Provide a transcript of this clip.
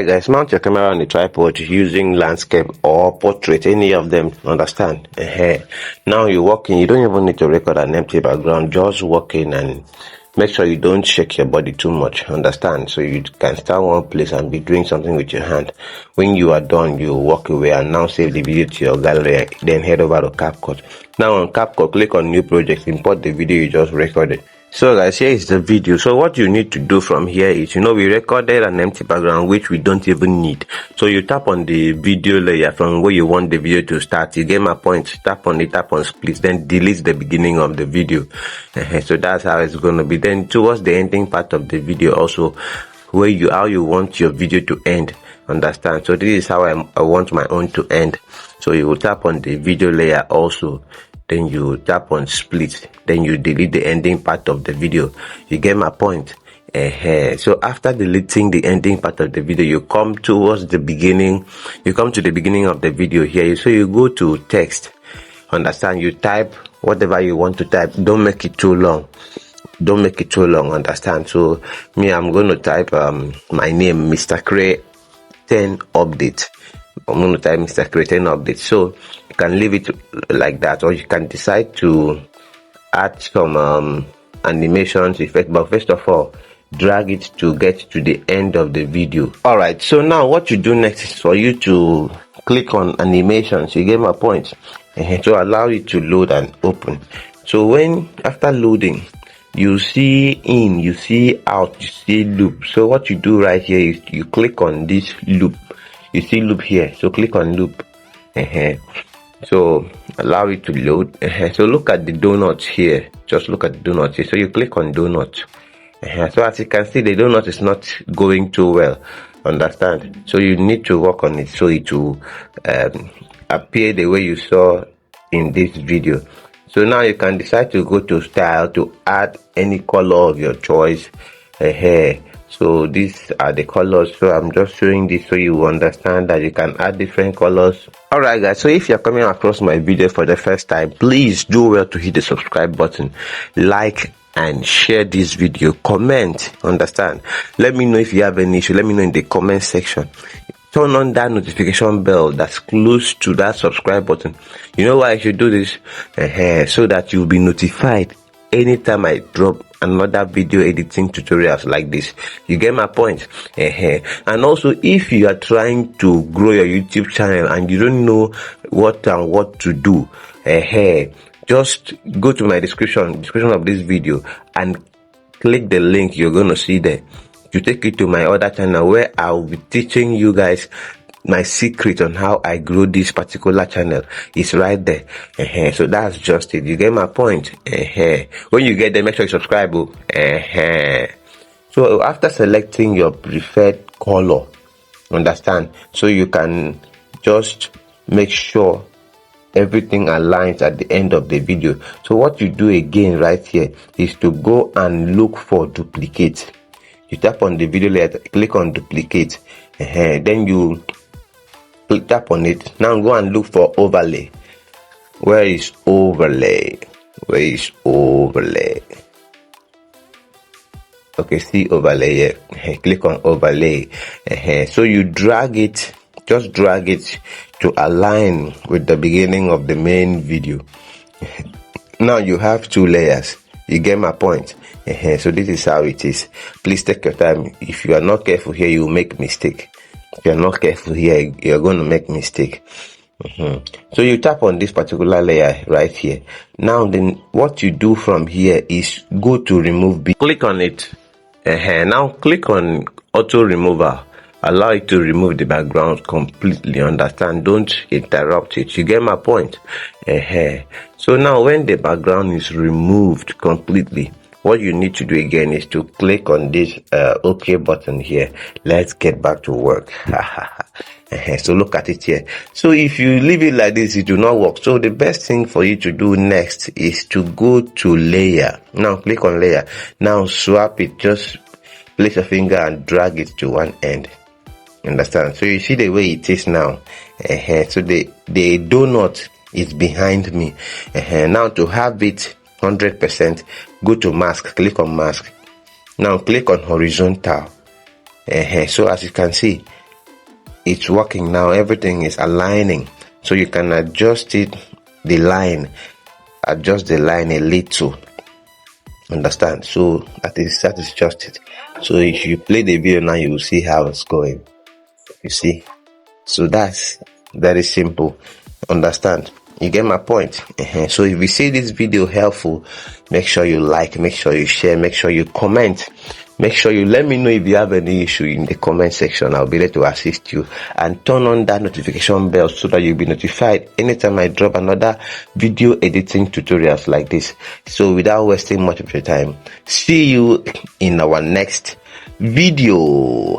Alright guys, mount your camera on the tripod using landscape or portrait, any of them, understand? Now you're walking, you don't even need to record an empty background, just walk in and make sure you don't shake your body too much, understand? So you can start one place and be doing something with your hand. When you are done, you walk away and now save the video to your gallery, then head over to Capcut. Now on Capcut, click on new project, import the video you just recorded. So guys, here is the video. So what you need to do from here is, we recorded an empty background which we don't even need. So you tap on the video layer from where you want the video to start. You get my point. Tap on split, then delete the beginning of the video. So that's how it's going to be. Then towards the ending part of the video also, how you want your video to end, understand? So this is how I want my own to end. So you will tap on the video layer also, then you tap on split, then you delete the ending part of the video. You get my point? So after deleting the ending part of the video, you come towards the beginning. You come to the beginning of the video here. So you go to text, understand? You type whatever you want to type. Don't make it too long. Understand? So me, I'm going to type my name, Mr. Cray 10 update. I'm going to type Mr. Cray 10 update. So you can leave it like that, or you can decide to add some animations effect. But first of all, drag it to get to the end of the video. All right. So now what you do next is for you to click on animations. You get my point? To allow it to load and open. So when after loading, you see in, you see out, you see loop. So what you do right here is you click on this loop. You see loop here, so click on loop. So allow it to load. So look at the donuts here. Just look at the donuts here. So you click on donuts. So as you can see, the donut is not going too well. Understand? So you need to work on it so it will appear the way you saw in this video. So now you can decide to go to style to add any color of your choice. So these are the colors. So I'm just showing this so you understand that you can add different colors. Alright guys, so if you're coming across my video for the first time, please do well to hit the subscribe button, like and share this video, comment, understand? Let me know if you have any issue. Let me know in the comment section. Turn on that notification bell that's close to that subscribe button. You know why I should do this? So that you'll be notified anytime I drop another video editing tutorials like this. You get my point? And also, if you are trying to grow your YouTube channel and you don't know what to do, just go to my description of this video and click the link you're going to see there to take you to my other channel where I'll be teaching you guys my secret on how I grow this particular channel. Is right there. So that's just it. You get my point? When you get there, make sure you subscribe. So after selecting your preferred color, understand? So you can just make sure everything aligns at the end of the video. So what you do again right here is to go and look for duplicate. You tap on the video layer, click on duplicate, then you tap on it. Now go and look for overlay. Where is overlay? Okay, see overlay here. Click on overlay. So you drag it, just drag it to align with the beginning of the main video. Now you have two layers. You get my point? So this is how it is. Please take your time. If you are not careful here, you will make mistake. If you're not careful here, you're going to make mistake. So you tap on this particular layer right here. Now then what you do from here is go to remove B. Click on it. Now click on auto remover. Allow it to remove the background completely, understand? Don't interrupt it. You get my point? So now when the background is removed completely, what you need to do again is to click on this OK button here. Let's get back to work. So look at it here. So if you leave it like this, it will not work. So the best thing for you to do next is to go to layer. Now click on layer. Now swap it. Just place your finger and drag it to one end. Understand? So you see the way it is now. So the donut is behind me. Now to have it 100%, go to mask, click on mask. Now click on horizontal. So as you can see, it's working now. Everything is aligning, so you can adjust it, adjust the line a little. Understand? So that is just it. So if you play the video now, you will see how it's going. You see? So that's very simple. Understand? You get my point? So if you see this video helpful, make sure you like, make sure you share, make sure you comment, make sure you let me know if you have any issue in the comment section. I'll be there to assist you, and turn on that notification bell so that you'll be notified anytime I drop another video editing tutorials like this. So without wasting much of your time, see you in our next video.